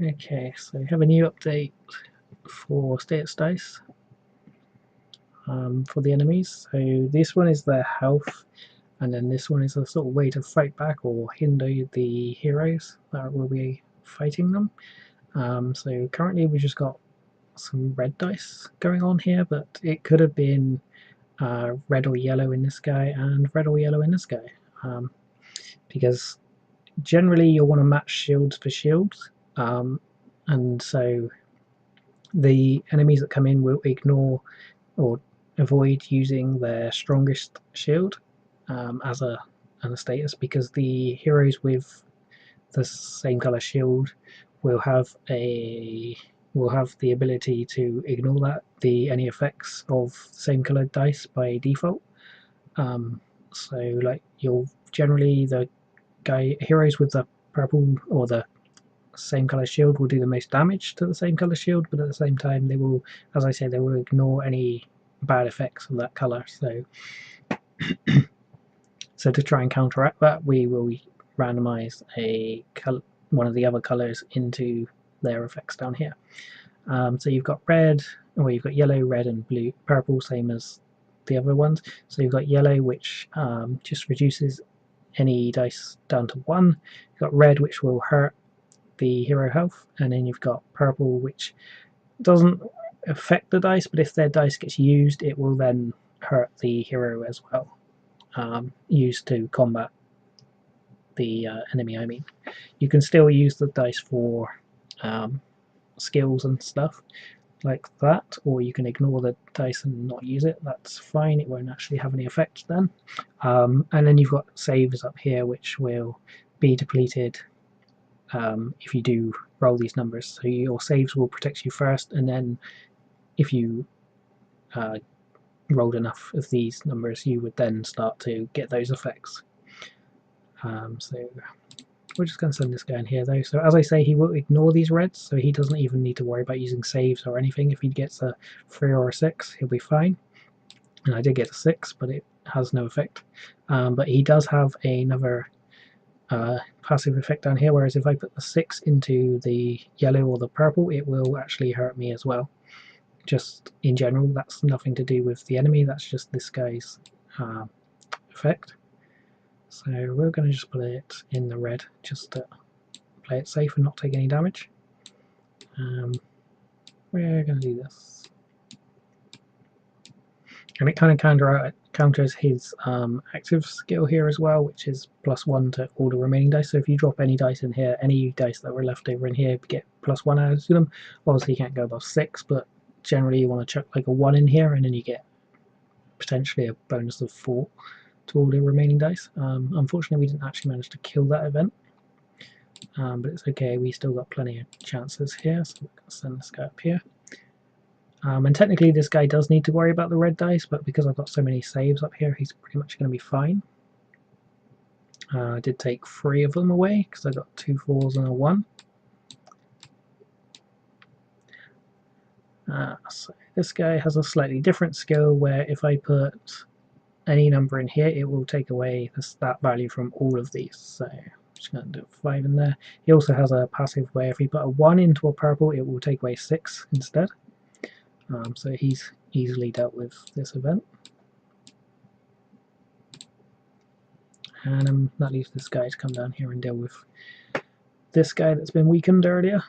Okay, so we have a new update for stats dice for the enemies. So this one is their health, and then this one is a sort of way to fight back or hinder the heroes that will be fighting them. So currently we've just got some red dice going on here, but it could have been red or yellow in this guy and red or yellow in this guy, because generally you'll want to match shields for shields, and so the enemies that come in will ignore or avoid using their strongest shield as a status, because the heroes with the same color shield will have the ability to ignore any effects of same colored dice by default. So like you'll generally the heroes with the purple or the same color shield will do the most damage to the same color shield, but at the same time they will, as I say, they will ignore any bad effects of that color. So to try and counteract that, we will randomize one of the other colors into their effects down here. So you've got red, or you've got yellow, red, and blue, purple, same as the other ones. So you've got yellow, which just reduces any dice down to 1. You've got red, which will hurt the hero health, and then you've got purple, which doesn't affect the dice, but if their dice gets used, it will then hurt the hero as well, used to combat the enemy. I mean, you can still use the dice for skills and stuff like that, or you can ignore the dice and not use it. That's fine, it won't actually have any effect then. And then you've got saves up here, which will be depleted if you do roll these numbers. So your saves will protect you first, and then if you rolled enough of these numbers, you would then start to get those effects. So we're just going to send this guy in here though. So as I say, he will ignore these reds, so he doesn't even need to worry about using saves or anything. If he gets a 3 or a 6, he'll be fine. And I did get a 6, but it has no effect. But he does have another passive effect down here, whereas if I put the 6 into the yellow or the purple, it will actually hurt me as well. Just in general, that's nothing to do with the enemy, that's just this guy's effect. So we're going to just put it in the red just to play it safe and not take any damage. We're going to do this. And it kind of counters his active skill here as well, which is +1 to all the remaining dice. So if you drop any dice in here, any dice that were left over in here, get +1 added to them. Obviously you can't go above 6, but generally you want to chuck like a 1 in here, and then you get potentially a bonus of 4 to all the remaining dice. Unfortunately we didn't actually manage to kill that event, but it's okay, we still got plenty of chances here, so we're going to send this guy up here. And technically this guy does need to worry about the red dice, but because I've got so many saves up here, he's pretty much going to be fine. I did take 3 of them away because I got 2 4s and a 1. So this guy has a slightly different skill where if I put any number in here, it will take away that value from all of these. So I'm just going to do 5 in there. He also has a passive where if you put a 1 into a purple, it will take away 6 instead. So he's easily dealt with this event. And that leaves this guy to come down here and deal with this guy that's been weakened earlier.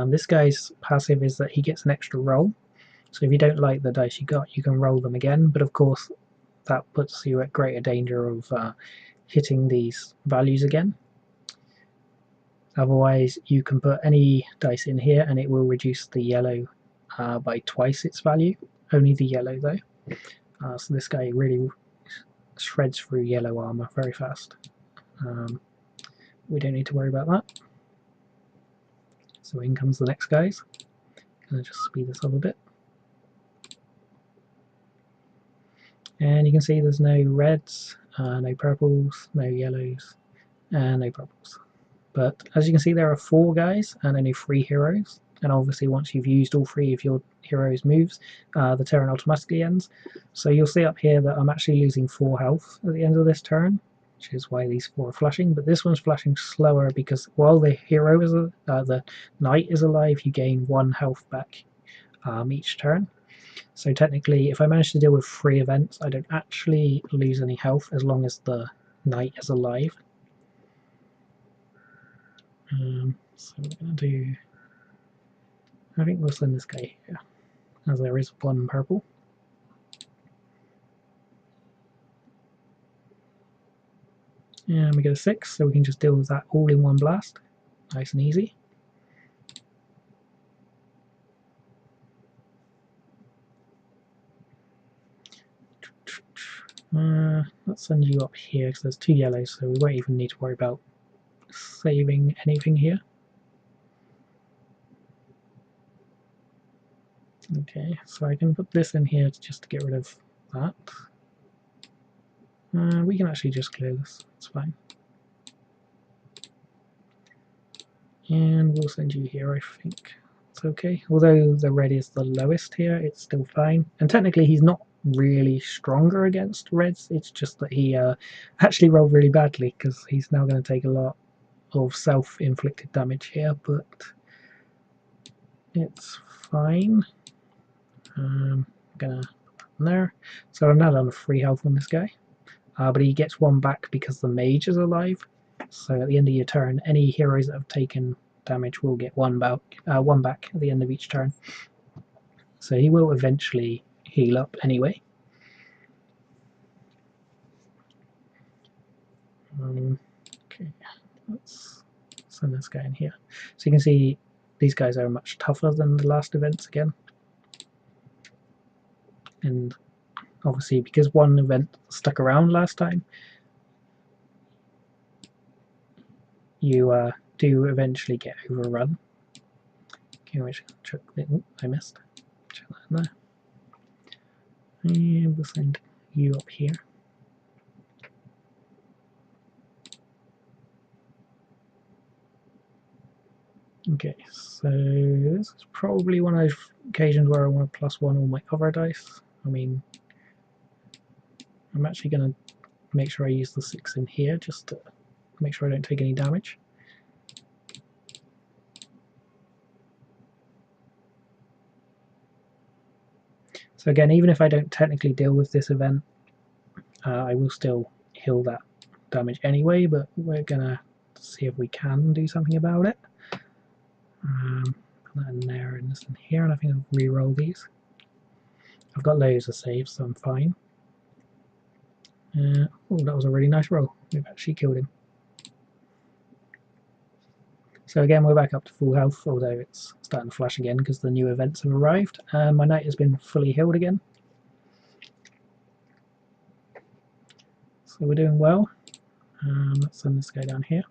This guy's passive is that he gets an extra roll. So if you don't like the dice you got, you can roll them again, but of course that puts you at greater danger of hitting these values again. Otherwise you can put any dice in here and it will reduce the yellow by twice its value, only the yellow though. So this guy really shreds through yellow armor very fast. We don't need to worry about that. So in comes the next guys. Gonna just speed this up a bit. And you can see there's no reds, no purples, no yellows, and no purples. But as you can see, there are 4 guys and only 3 heroes. And obviously once you've used all 3 of your heroes' moves, the turn automatically ends. So you'll see up here that I'm actually losing 4 health at the end of this turn. which is why these 4 are flashing. But this one's flashing slower because while the hero is the knight is alive, you gain 1 health back each turn. So technically, if I manage to deal with 3 events, I don't actually lose any health as long as the knight is alive. So we're going to do... I think we'll send this guy here, as there is 1 purple. And we get a 6, so we can just deal with that all in 1 blast. Nice and easy. Let's send you up here because there's 2 yellows, so we won't even need to worry about saving anything here. Okay, so I can put this in here just to get rid of that. We can actually just clear this, it's fine. And we'll send you here, I think. It's okay. Although the red is the lowest here, it's still fine. And technically he's not really stronger against reds, it's just that he actually rolled really badly because he's now going to take a lot of self-inflicted damage here, but it's fine. I'm gonna put that in there. So I'm now down to 3 health on this guy, but he gets 1 back because the mage is alive. So at the end of your turn, any heroes that have taken damage will get 1 back at the end of each turn. So he will eventually heal up anyway. Okay, let's send this guy in here. So you can see these guys are much tougher than the last events again. And obviously because 1 event stuck around last time, you do eventually get overrun. Okay, which I missed. Check that in there. And we'll send you up here. Okay, so this is probably one of those occasions where I want to +1 all my other dice. I mean, I'm actually going to make sure I use the 6 in here just to make sure I don't take any damage. So again, even if I don't technically deal with this event, I will still heal that damage anyway, but we're going to see if we can do something about it. Put that in there and this in here, and I think I'll re-roll these. I've got loads of saves, so I'm fine. Oh, that was a really nice roll. We've actually killed him. So again, we're back up to full health, although it's starting to flash again because the new events have arrived. My knight has been fully healed again. So we're doing well. Let's send this guy down here.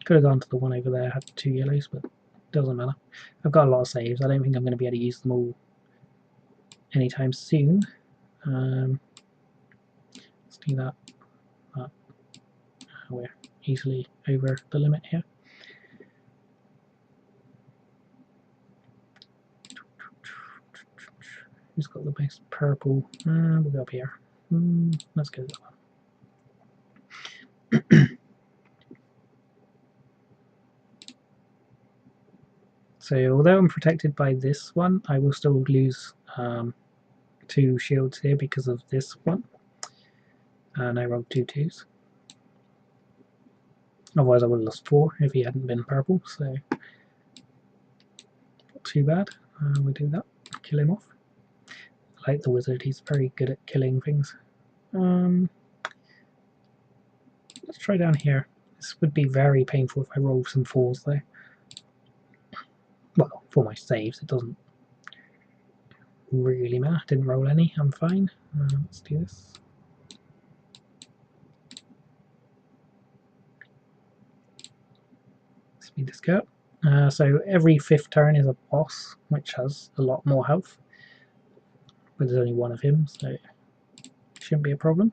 Could have gone to the one over there, had 2 yellows, but doesn't matter. I've got a lot of saves. I don't think I'm going to be able to use them all anytime soon. Let's do that. We're easily over the limit here. Who's got the most purple? We'll go up here. Let's go that one. So although I'm protected by this one, I will still lose 2 shields here because of this one. And I rolled 2 2s. Otherwise I would have lost 4 if he hadn't been purple, so not too bad. We'll do that. Kill him off. I like the wizard, he's very good at killing things. Let's try down here. This would be very painful if I roll some 4s though. Well, for my saves, it doesn't really matter. Didn't roll any, I'm fine. Let's do this. Speed this go up. So every 5th turn is a boss, which has a lot more health. But there's only 1 of him, so it shouldn't be a problem.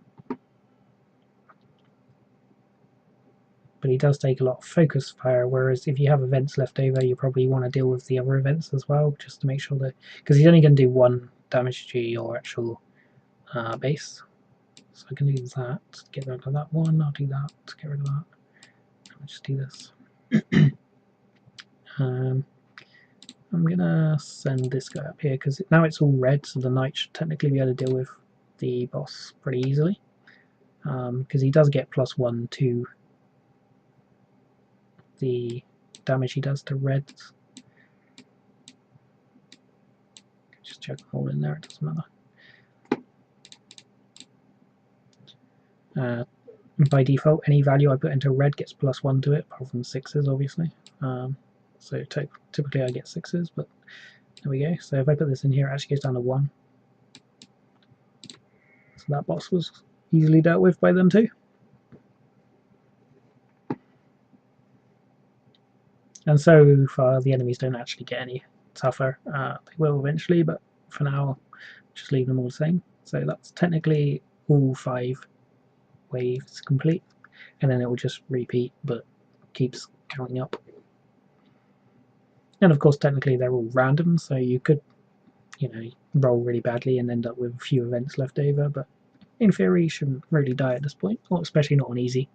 But he does take a lot of focus fire, whereas if you have events left over, you probably want to deal with the other events as well, just to make sure that, because he's only going to do 1 damage to your actual base. So I can do that, get rid of that one, I'll do that, get rid of that. I'll just do this. I'm gonna send this guy up here because now it's all red, so the knight should technically be able to deal with the boss pretty easily. Because he does get +1 to the damage he does to reds. Just check them all in there, it doesn't matter. By default, any value I put into red gets +1 to it, apart from 6s, obviously. So typically I get 6s, but there we go. So if I put this in here, it actually goes down to 1. So that boss was easily dealt with by them too. And so far the enemies don't actually get any tougher. They will eventually, but for now just leave them all the same. So that's technically all 5 waves complete, and then it will just repeat but keeps counting up. And of course technically they're all random, so you could, you know, roll really badly and end up with a few events left over, but in theory you shouldn't really die at this point, or especially not on easy,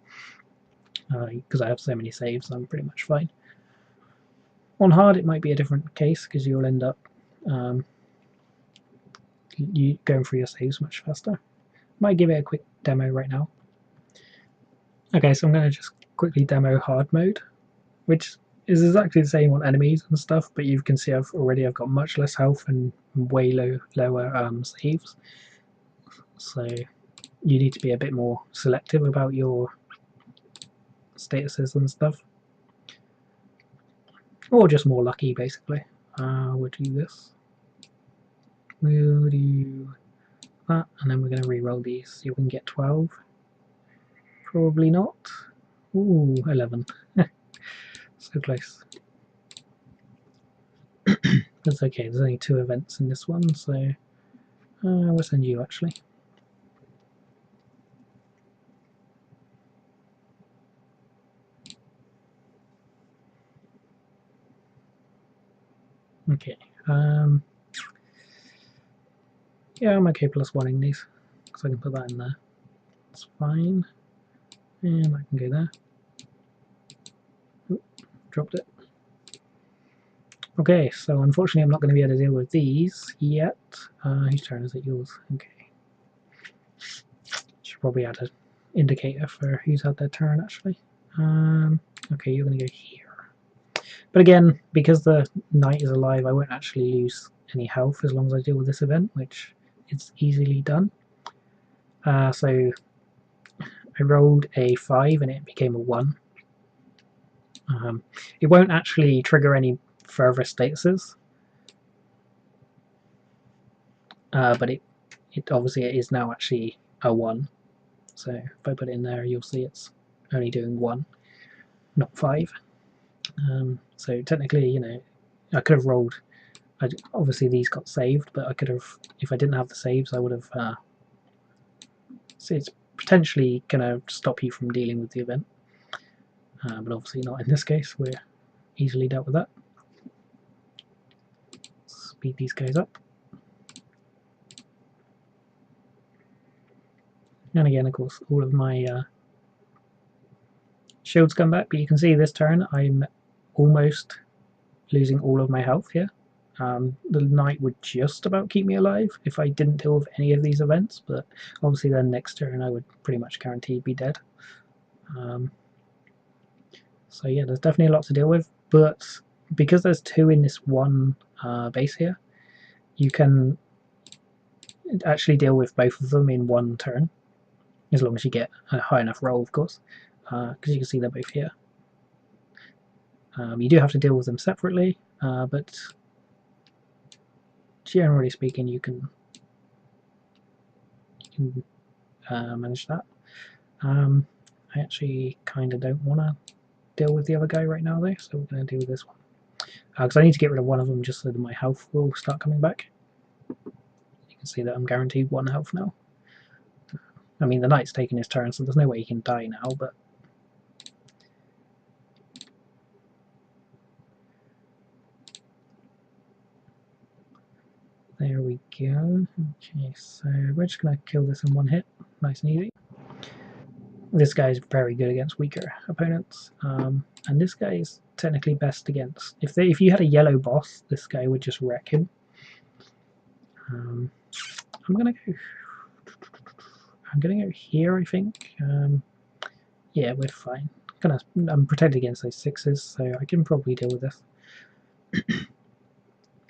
because I have so many saves I'm pretty much fine. On hard it might be a different case because you'll end up you going through your saves much faster. Might give it a quick demo right now. Okay, so I'm going to just quickly demo hard mode, which is exactly the same on enemies and stuff, but you can see I've got much less health and way lower saves. So you need to be a bit more selective about your statuses and stuff, or just more lucky basically. We'll do this. We'll do that, and then we're going to re-roll these. See if we can get 12. Probably not. Ooh, 11. So close. That's okay, there's only 2 events in this one, so we'll send you actually. Okay, yeah, I'm okay +1ing these, so I can put that in there. That's fine. And I can go there. Oop, dropped it. Okay, so unfortunately I'm not going to be able to deal with these yet. Whose turn is it? Yours. Okay. Should probably add an indicator for who's had their turn actually. Okay, you're going to go here. But again, because the knight is alive, I won't actually lose any health as long as I deal with this event, which is easily done. So I rolled a 5 and it became a 1. It won't actually trigger any further statuses, but it obviously it is now actually a 1. So if I put it in there, you'll see it's only doing 1, not 5. So technically, you know, I could have rolled. Obviously these got saved, but I could have, if I didn't have the saves, I would have. So it's potentially going to stop you from dealing with the event, but obviously not in this case. We're easily dealt with that. Speed these guys up. And again, of course, all of my shields come back, but you can see this turn I'm almost losing all of my health here. The knight would just about keep me alive if I didn't deal with any of these events, but obviously then next turn I would pretty much guaranteed be dead. So yeah, there's definitely a lot to deal with, but because there's 2 in this one base here, you can actually deal with both of them in one turn, as long as you get a high enough roll, of course, because you can see they're both here. You do have to deal with them separately, but generally speaking you can manage that. I actually kind of don't want to deal with the other guy right now though, so we're going to deal with this one. Because I need to get rid of one of them just so that my health will start coming back. You can see that I'm guaranteed 1 health now. I mean, the knight's taking his turn, so there's no way he can die now, but There we go. Okay, so we're just going to kill this in one hit. Nice and easy. This guy is very good against weaker opponents, and this guy is technically best against. If you had a yellow boss, this guy would just wreck him. I'm gonna go here, I think. Yeah, we're fine. I'm protected against those 6s, so I can probably deal with this.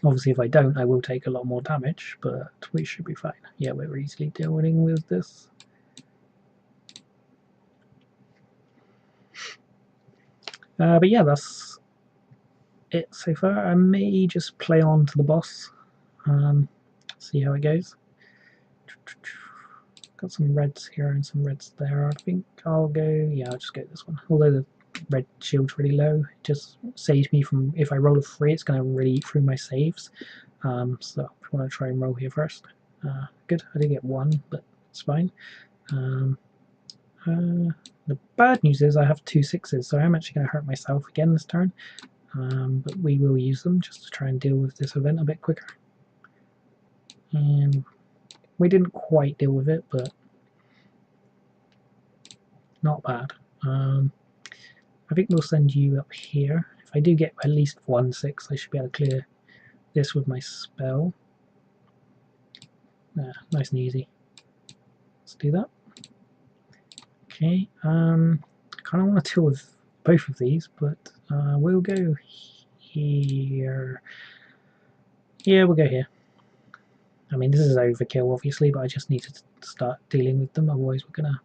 Obviously, if I don't, I will take a lot more damage, but we should be fine. Yeah, we're easily dealing with this. But yeah, that's it so far. I may just play on to the boss, see how it goes. Got some reds here and some reds there. I think I'll just go this one. Although the red shield's really low, it just saves me from, if I roll a 3, it's going to really eat through my saves. So I want to try and roll here first. Good, I did get 1, but it's fine. The bad news is I have 2 6s, so I'm actually going to hurt myself again this turn. But we will use them just to try and deal with this event a bit quicker. And we didn't quite deal with it, but not bad. I think we'll send you up here. If I do get at least 1 6, I should be able to clear this with my spell. Nice and easy. Let's do that. Okay, kind of want to deal with both of these, but we'll go here. Yeah, we'll go here. I mean, this is overkill, obviously, but I just need to start dealing with them, otherwise we're gonna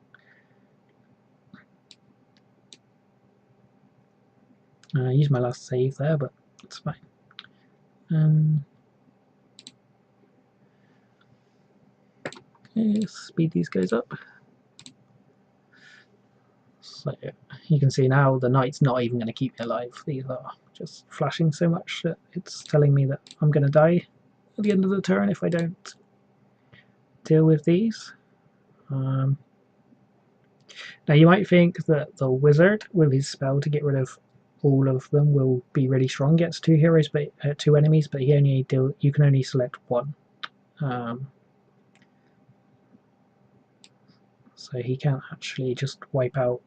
use my last save there, but it's fine. Okay, speed these guys up. So you can see now the knight's not even going to keep me alive. These are just flashing so much that it's telling me that I'm going to die at the end of the turn if I don't deal with these. Now you might think that the wizard with his spell to get rid of all of them will be really strong against 2 heroes, but 2 enemies, but you can only select 1. So he can't actually just wipe out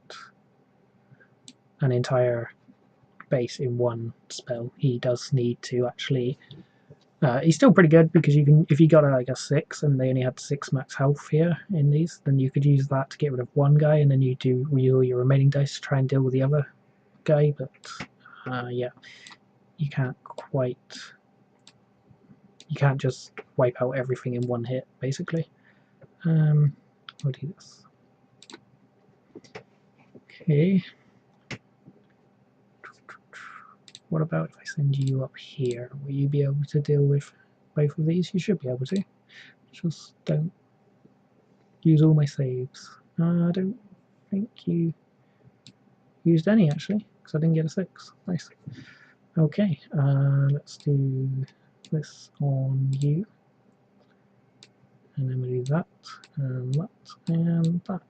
an entire base in 1 spell. He does need to actually. He's still pretty good because you can, if you got like a 6 and they only had 6 max health here in these, then you could use that to get rid of 1 guy, and then you do wheel your remaining dice to try and deal with the other guy. But yeah, you can't just wipe out everything in 1 hit, basically. We'll do this. Okay. What about if I send you up here? Will you be able to deal with both of these? You should be able to. Just don't use all my saves. I don't think you used any, actually, because I didn't get a 6. Nice. Okay, let's do this on you. And then we'll do that, and that, and that.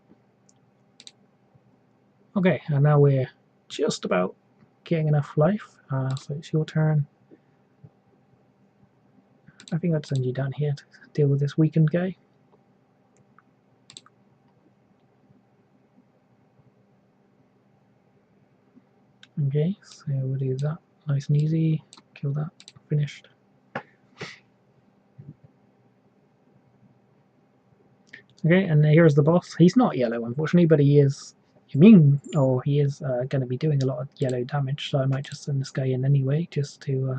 Okay, and now we're just about getting enough life, so it's your turn. I think I'd send you down here to deal with this weakened guy. Okay, so we'll do that. Nice and easy. Kill that. Finished. Okay, and here's the boss. He's not yellow, unfortunately, but he is immune, or he is going to be doing a lot of yellow damage, so I might just send this guy in anyway, just to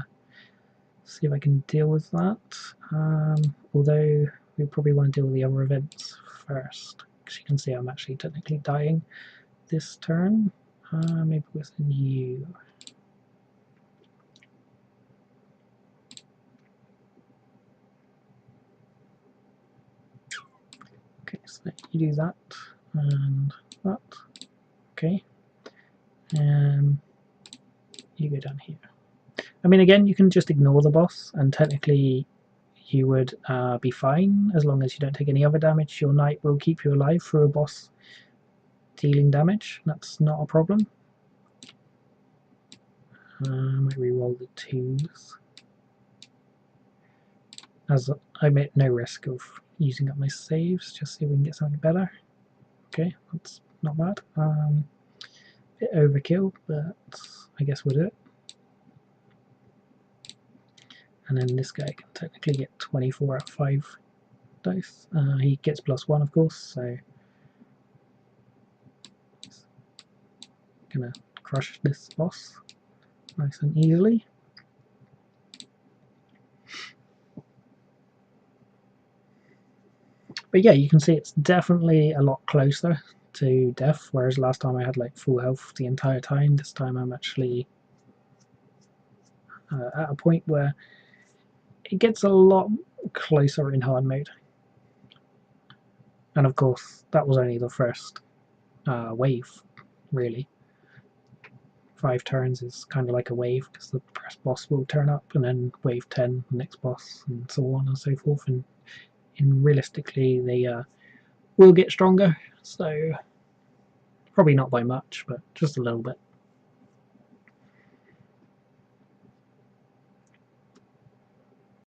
see if I can deal with that. Although we probably want to deal with the other events first, because you can see I'm actually technically dying this turn. Maybe we'll send you. Okay, so you do that and that. Okay, and you go down here. I mean, again, you can just ignore the boss, and technically you would be fine as long as you don't take any other damage. Your knight will keep you alive through a boss dealing damage. That's not a problem. I might re-roll the 2s. as I'm at no risk of using up my saves, just see if we can get something better. Okay, that's not bad. Bit overkill, but I guess we'll do it. And then this guy can technically get 24 out of 5 dice. He gets +1, of course, so gonna crush this boss nice and easily. But yeah, you can see it's definitely a lot closer to death, whereas last time I had like full health the entire time. This time I'm actually at a point where it gets a lot closer in hard mode. And of course, that was only the first wave, really. 5 turns is kind of like a wave, because the first boss will turn up, and then wave 10, the next boss, and so on and so forth. And realistically, they will get stronger, so probably not by much, but just a little bit.